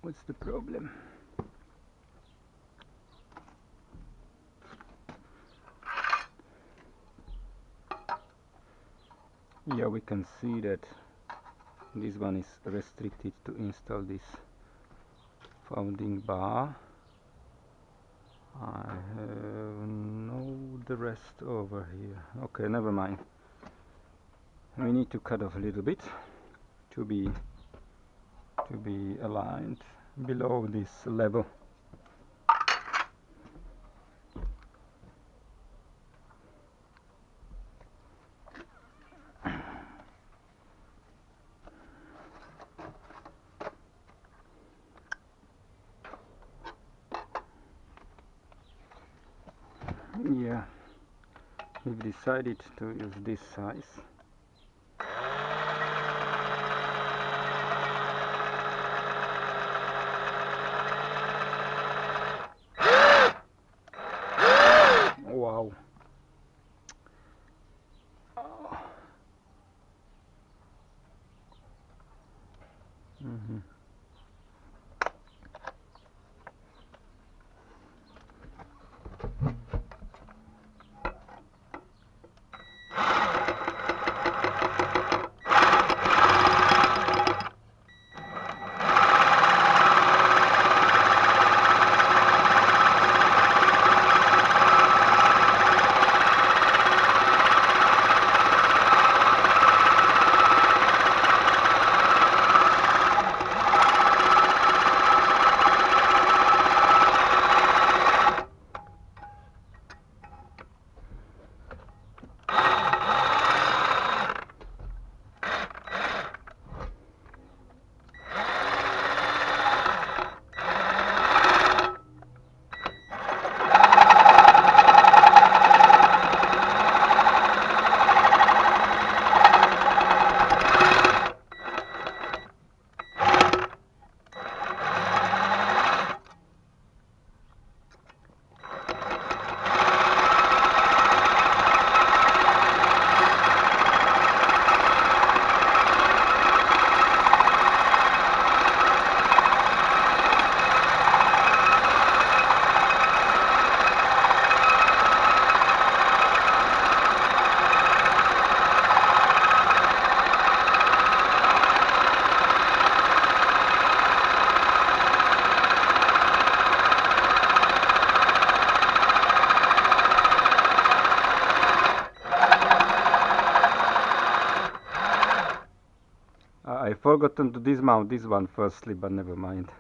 What's the problem? Yeah, we can see that this one is restricted to install this founding bar. I have no the rest over here. Okay, never mind. We need to cut off a little bit to be aligned below this level. Yeah, we've decided to use this size. Wow. Mm-hmm. I forgotten to dismount this one firstly, but never mind.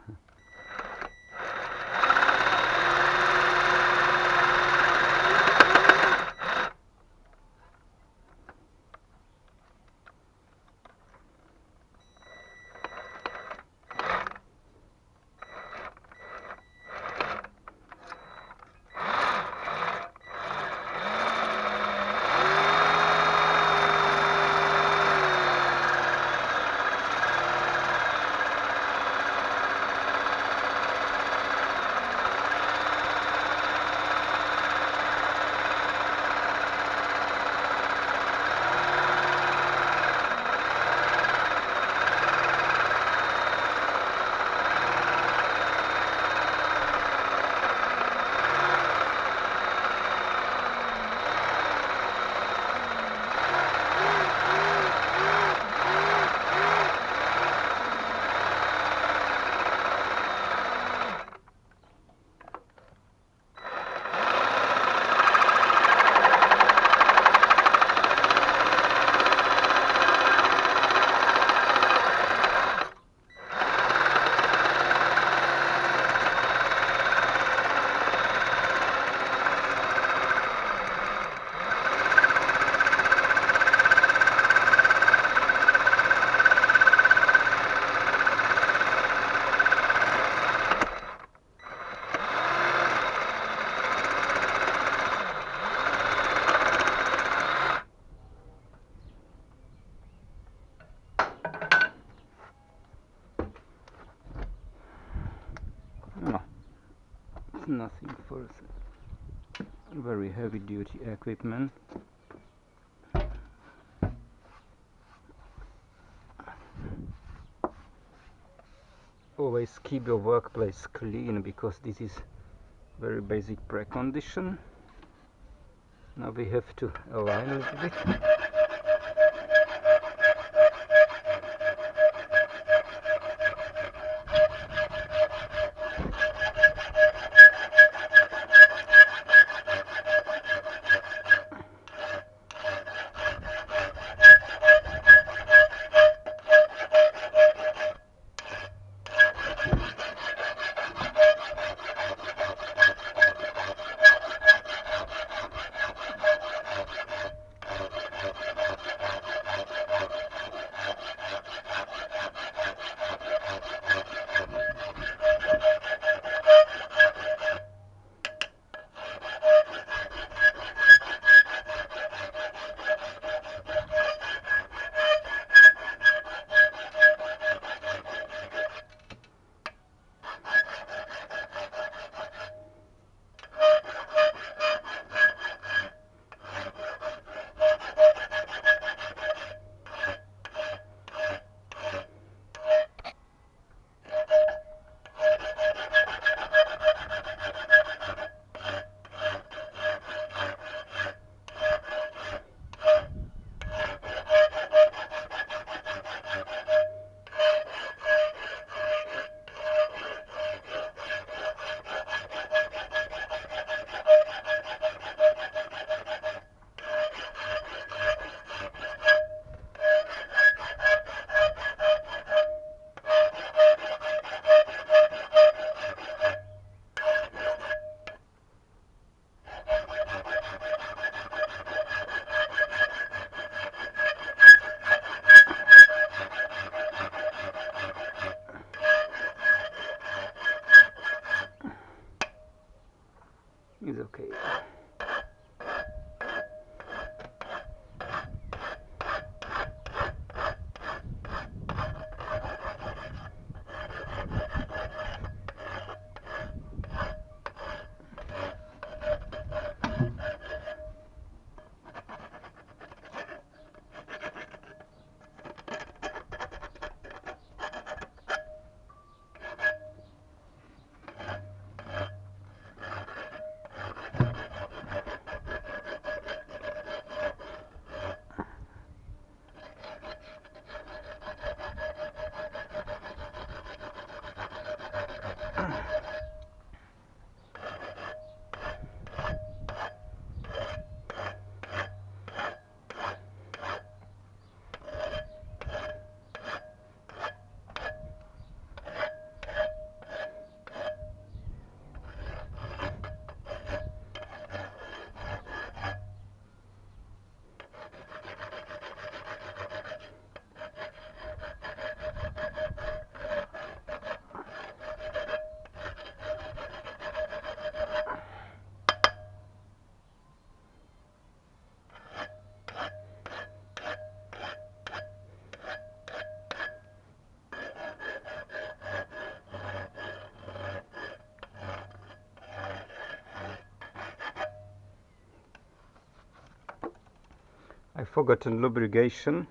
No, it's nothing for very heavy duty equipment. always keep your workplace clean, because this is very basic precondition. Now we have to align a little bit. Is okay. I forgot lubrication,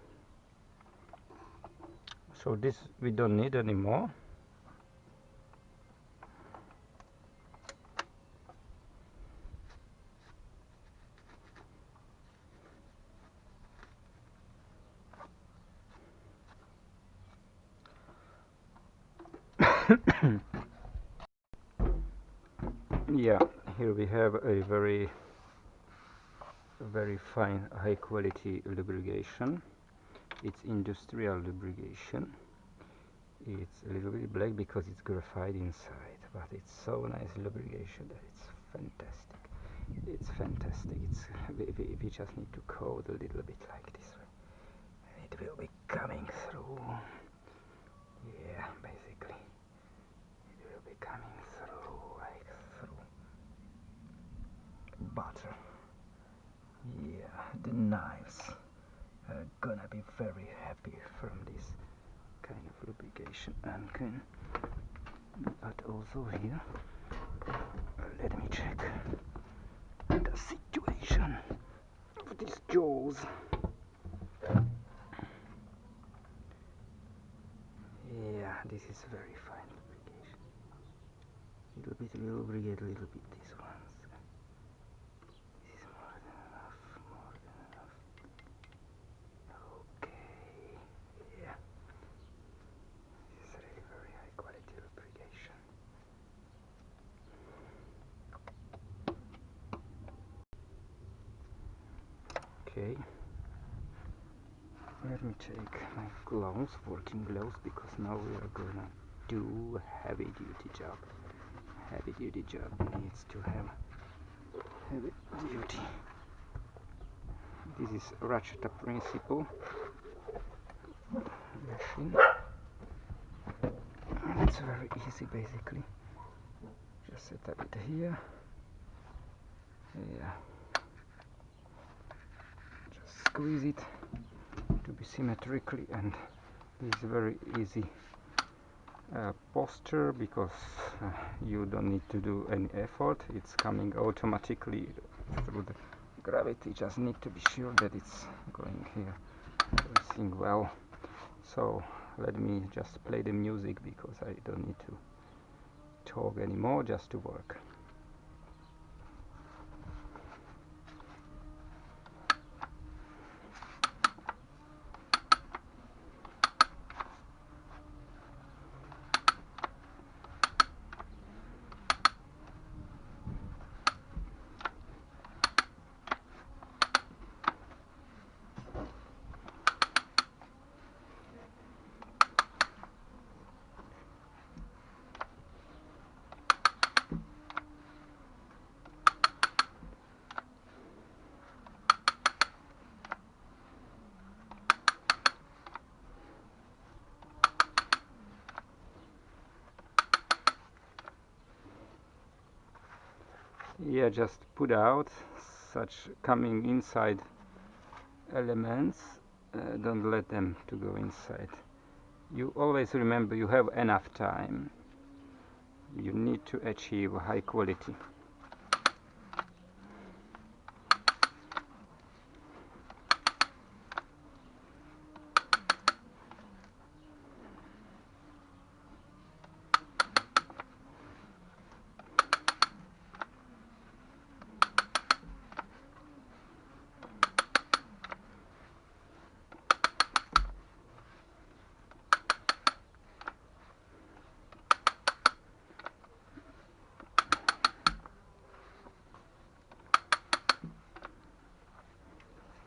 so this we don't need anymore. Yeah, here we have a very fine, high quality lubrication. It's industrial lubrication. It's a little bit black because it's graphite inside, but it's so nice lubrication that it's fantastic. It's fantastic. We just need to coat a little bit like this, and it will be coming through. Yeah, basically it will be coming through like through butter. Yeah, the knives are gonna be very happy from this kind of lubrication. And can add also here, let me check the situation of these jaws. Yeah, this is very fine bit, lubricate a little bit these ones. This is more than enough, more than enough. Okay, yeah. This is really very high quality lubrication. Okay. Let me take my gloves, working gloves, because now we are gonna do a heavy duty job. Heavy duty job needs to have heavy duty. This is ratchet principle machine. It's very easy basically. Just set up it here. Yeah. Just squeeze it to be symmetrically, and this is very easy posture because you don't need to do any effort. It's coming automatically through the gravity. Just need to be sure that it's going here, everything well. So let me just play the music because I don't need to talk anymore, just to work. Yeah, just put out such coming inside elements. Don't let them to go inside. You always remember you have enough time. You need to achieve high quality.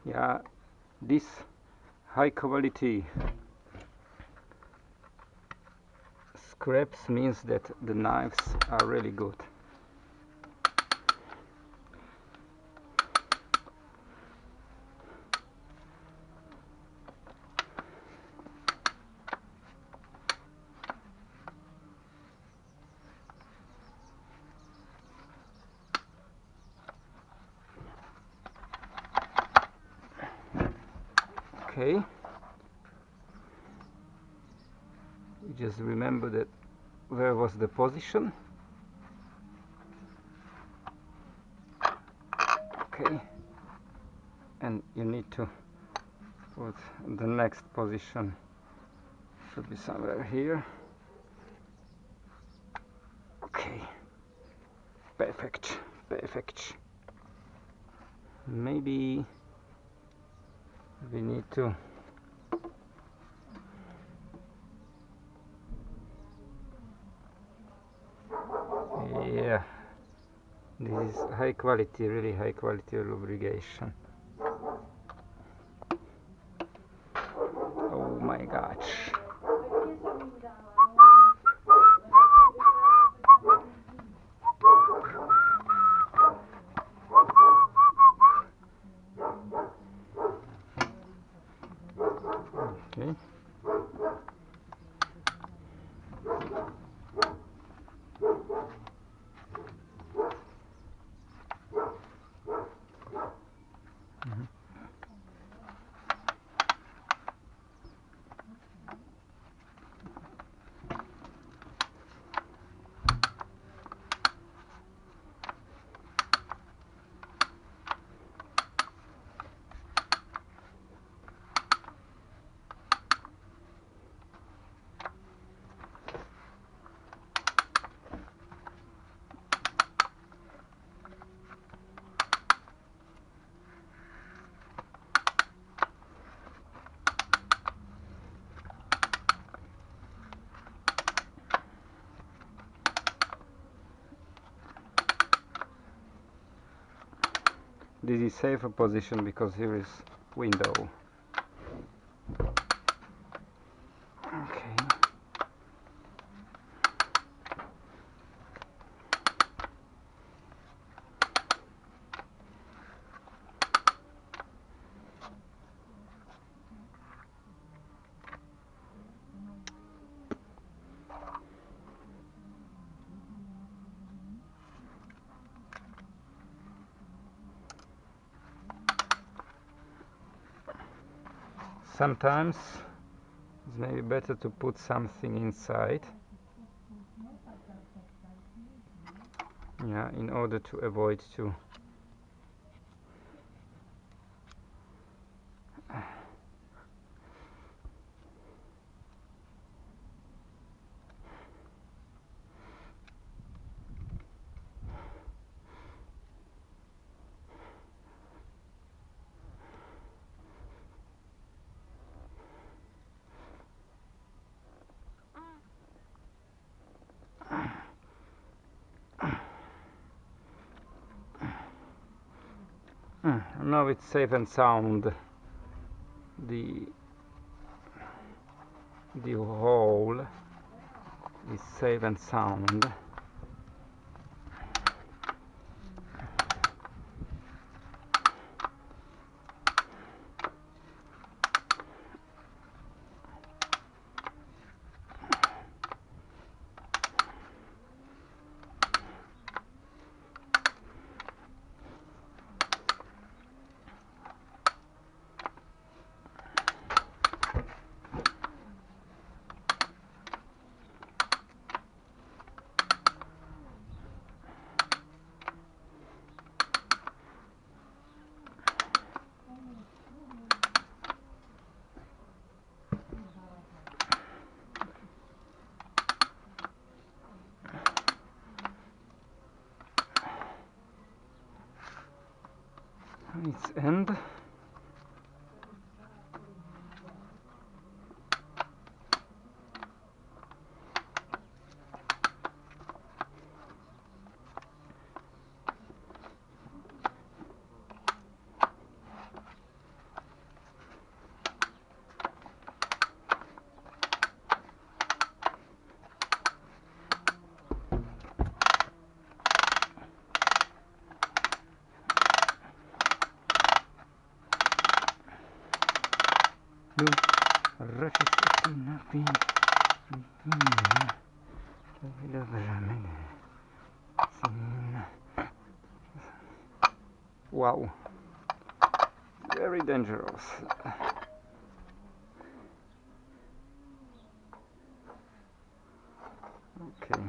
Yeah, this high quality scraps means that the knives are really good. Okay, you just remember that where was the position. Okay, and you need to put the next position, should be somewhere here. Okay, perfect, perfect. Maybe we need to yeah, this is high quality, really high quality lubrication. Oh my gosh. Okay. this is safer position because here is window. Okay. Sometimes it's maybe better to put something inside, yeah, in order to avoid to now it's safe and sound. The hole is safe and sound. Its end. Wow, very dangerous. Okay.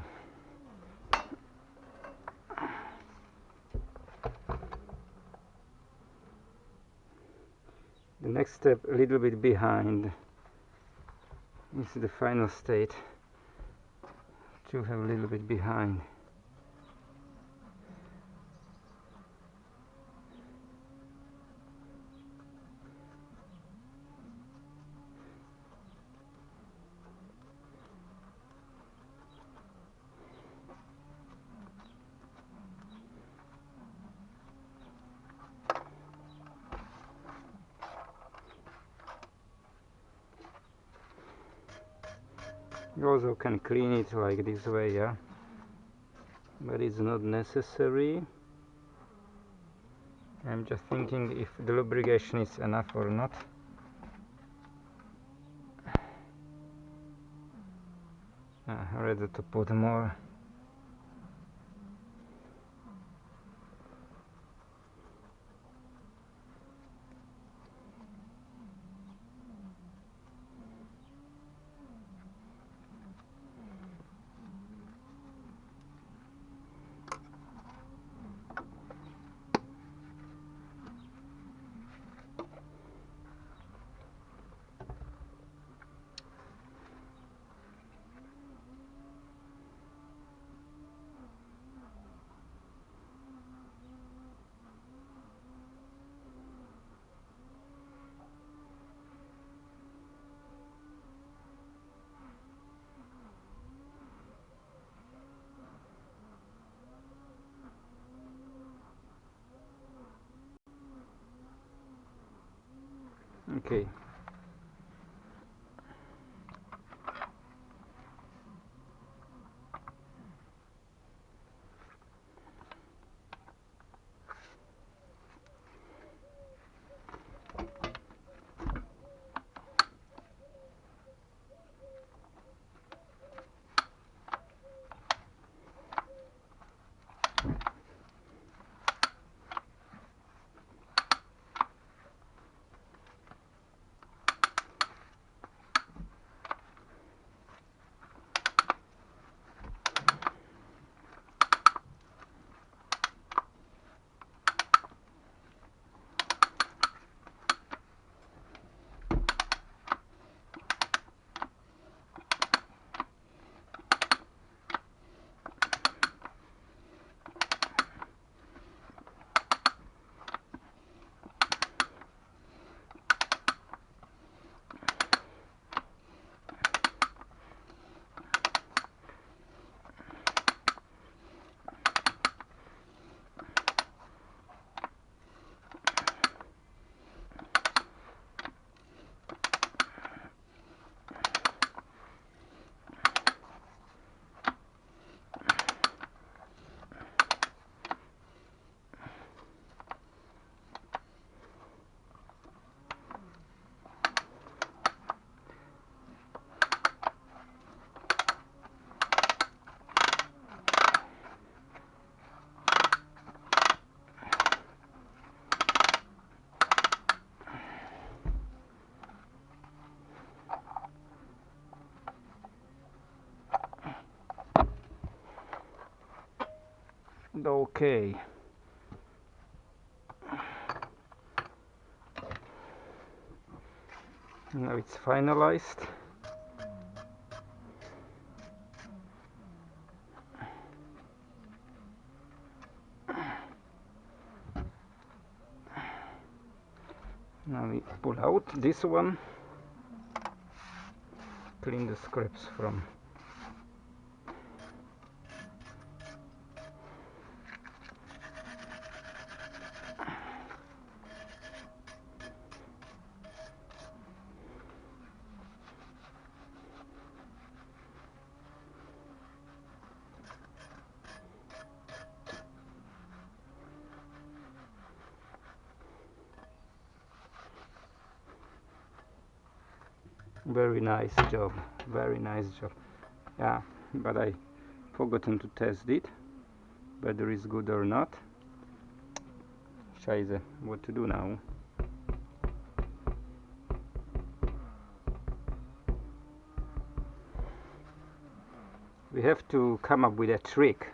The next step, a little bit behind, is the final state, to have a little bit behind. You also can clean it like this way, yeah, but it's not necessary. I'm just thinking if the lubrication is enough or not. Ready to put more. Okay. Okay. Now it's finalized. Now we pull out this one, clean the scraps from. Very nice job, very nice job. Yeah, but I forgotten to test it, whether it's good or not. Scheiße, what to do now? We have to come up with a trick.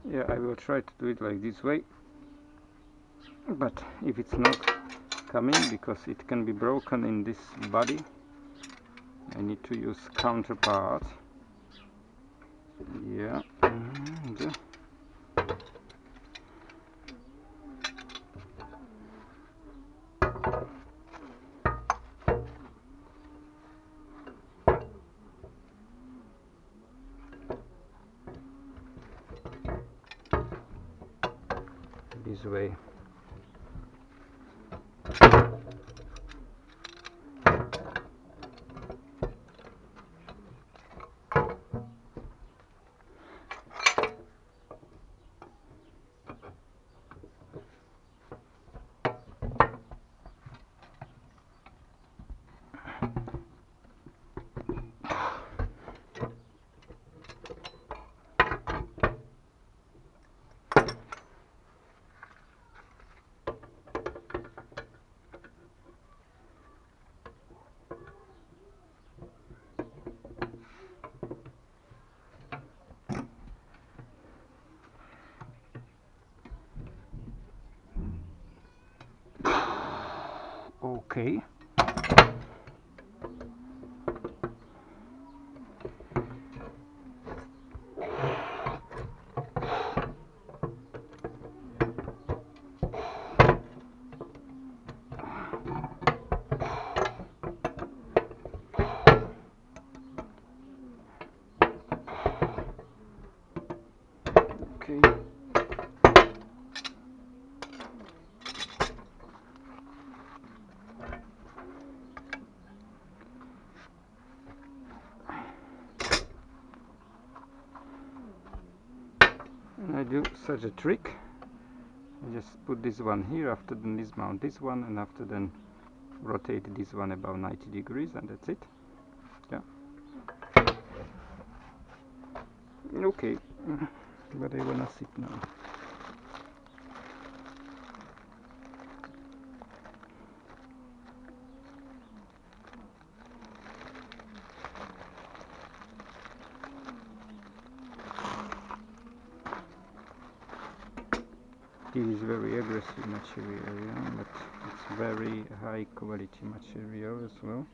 Yeah, I will try to do it like this way, but if it's not coming, because it can be broken in this body, I need to use counterpart. Yeah, and this way. Okay. Okay. And I do such a trick. I just put this one here, after then dismount this one, and after then rotate this one about 90 degrees, and that's it. Yeah. Okay. But I wanna sit now. This is very aggressive material, yeah, but it's very high quality material as well.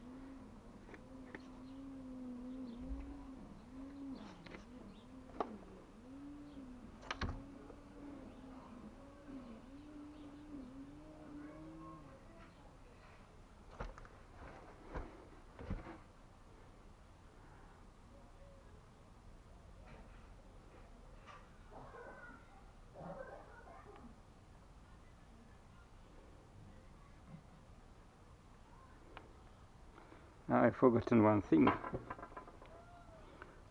I've forgotten one thing.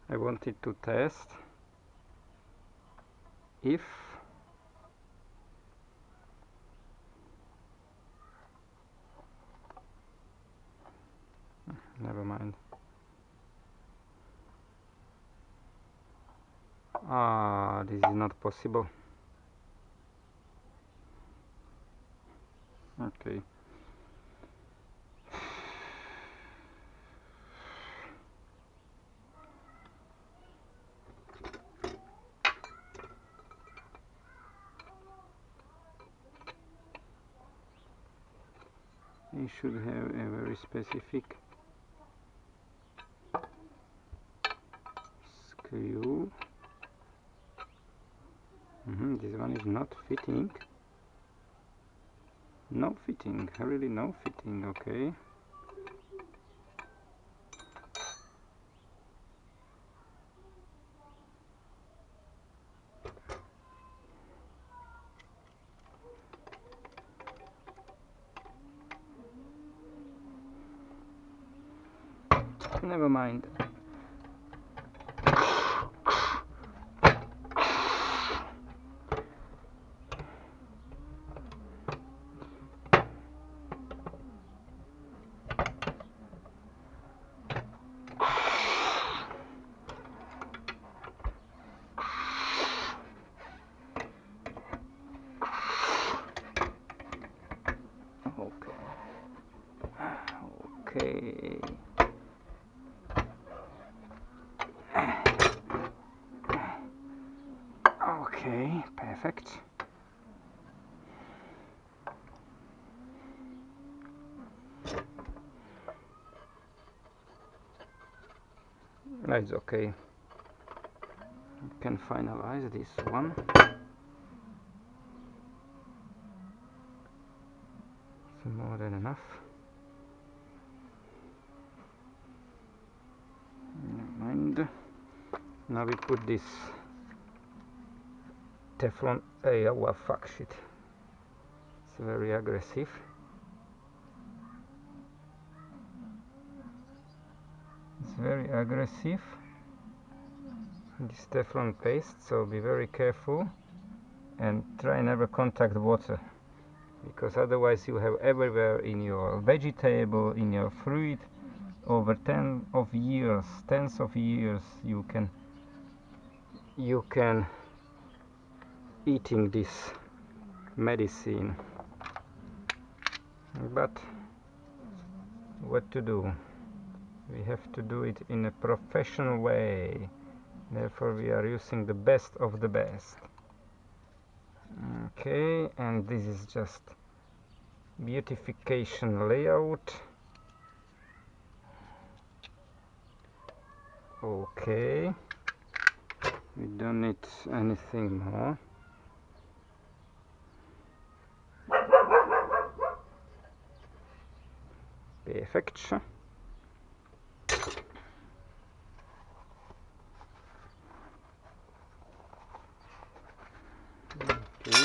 I wanted to test if never mind. This is not possible. Okay. You should have a very specific screw. This one is not fitting. No fitting, really no fitting, okay. Never mind. Okay. Okay, perfect. That's okay. You can finalize this one. It's more than enough. Never mind. Now we put this Teflon. Well, fuck shit. It's very aggressive. It's very aggressive, this Teflon paste, so be very careful and try never contact water, because otherwise you have everywhere in your vegetable, in your fruit, over tens of years you can eating this medicine. But what to do? We have to do it in a professional way. Therefore we are using the best of the best. Okay, and this is just beautification layout. Okay, we don't need anything more. Perfect. Okay.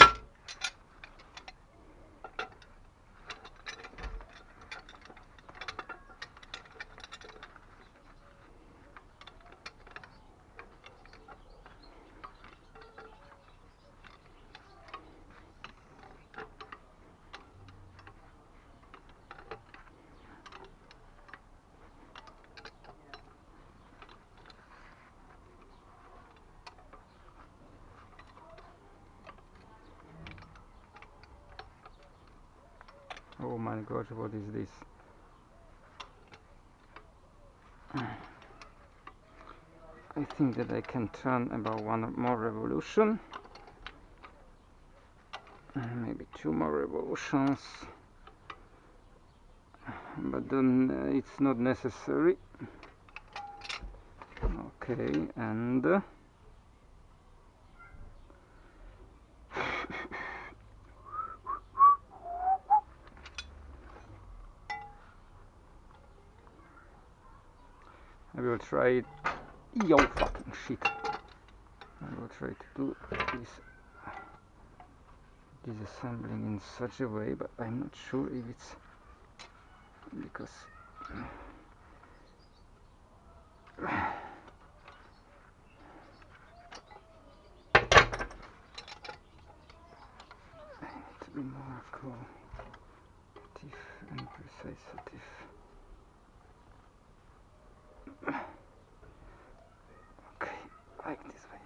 Oh my gosh, what is this? I think that I can turn about one more revolution. Maybe two more revolutions. But then it's not necessary. Okay, and I will try it. Yo, fucking shit. I will try to do this disassembling in such a way, but I'm not sure if it's because I need to be more cooperative and precise. Okay, like this way.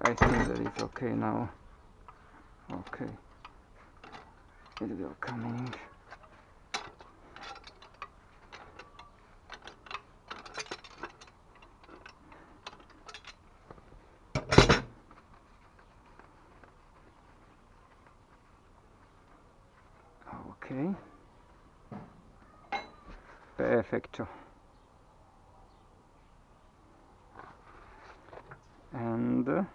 I think that it's okay now. Okay, it will coming. Okay, perfecto. And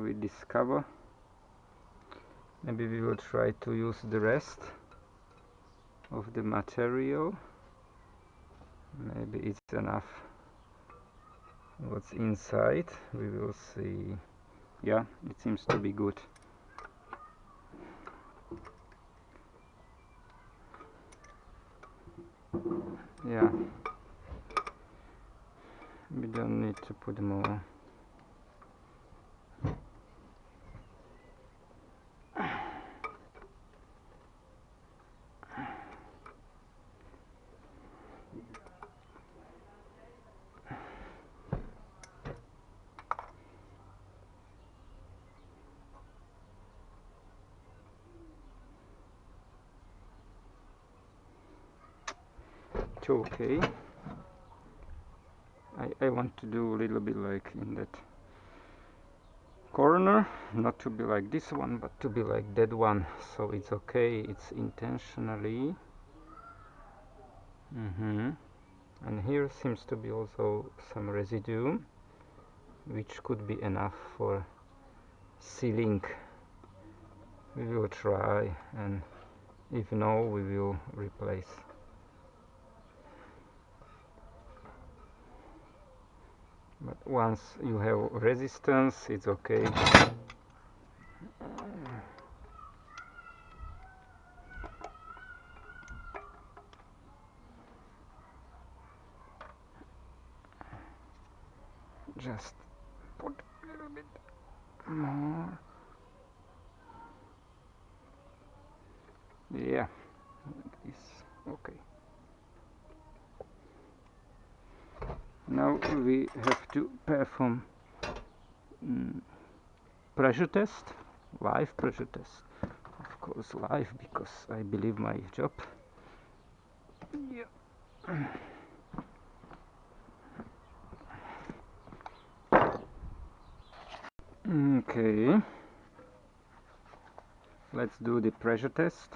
we discover. Maybe we will try to use the rest of the material. Maybe it's enough. What's inside? We will see. Yeah, it seems to be good. Yeah, we don't need to put more. Okay, I want to do a little bit like in that corner, not to be like this one, but to be like that one, so it's okay, it's intentionally. And here seems to be also some residue, which could be enough for sealing. We will try, and if no, we will replace. But once you have resistance, it's okay. Just put a little bit more. Yeah, like this. Okay. Now we have to perform pressure test. Live pressure test. Of course live, because I believe my job. Yeah. Okay. Let's do the pressure test.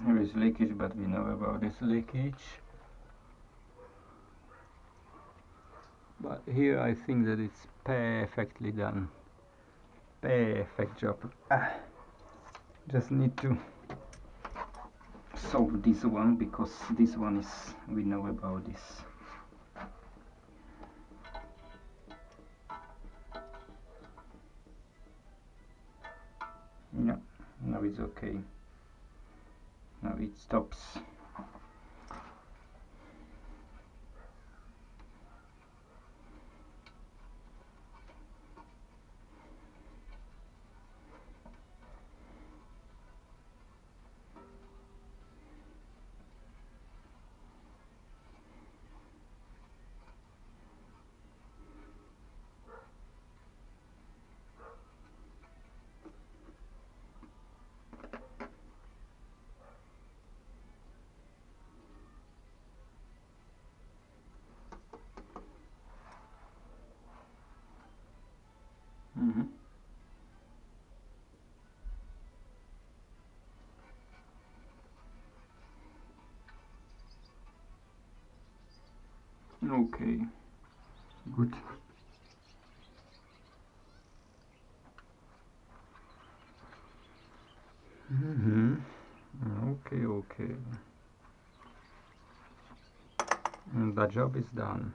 Here is leakage, but we know about this leakage. But here I think that it's perfectly done. Perfect job. Just need to solve this one, because this one is, we know about this. Yeah, now it's okay. Now it stops. Okay, good. Okay, okay. And the job is done.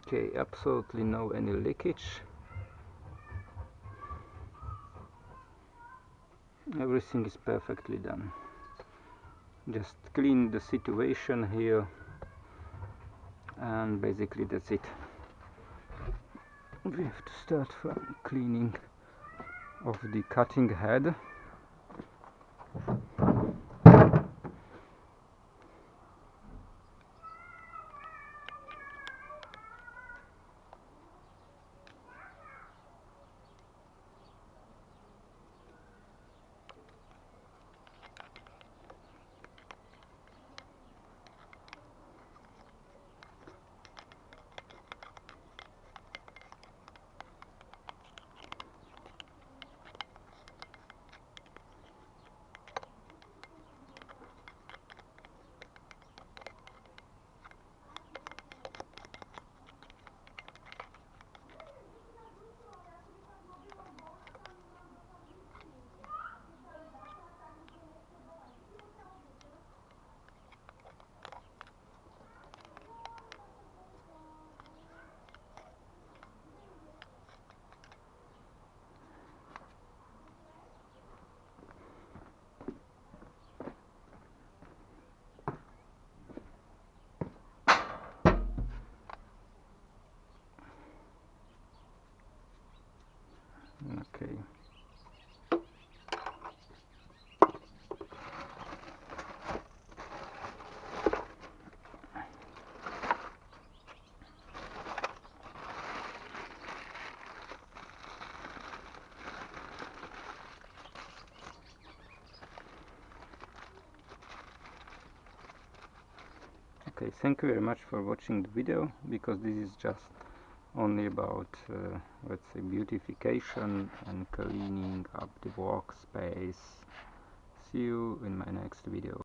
Okay, absolutely no any leakage. Everything is perfectly done. Just clean the situation here, and basically that's it. We have to start from cleaning of the cutting head. Okay, thank you very much for watching the video, because this is just only about let's say beautification and cleaning up the workspace. See you in my next video.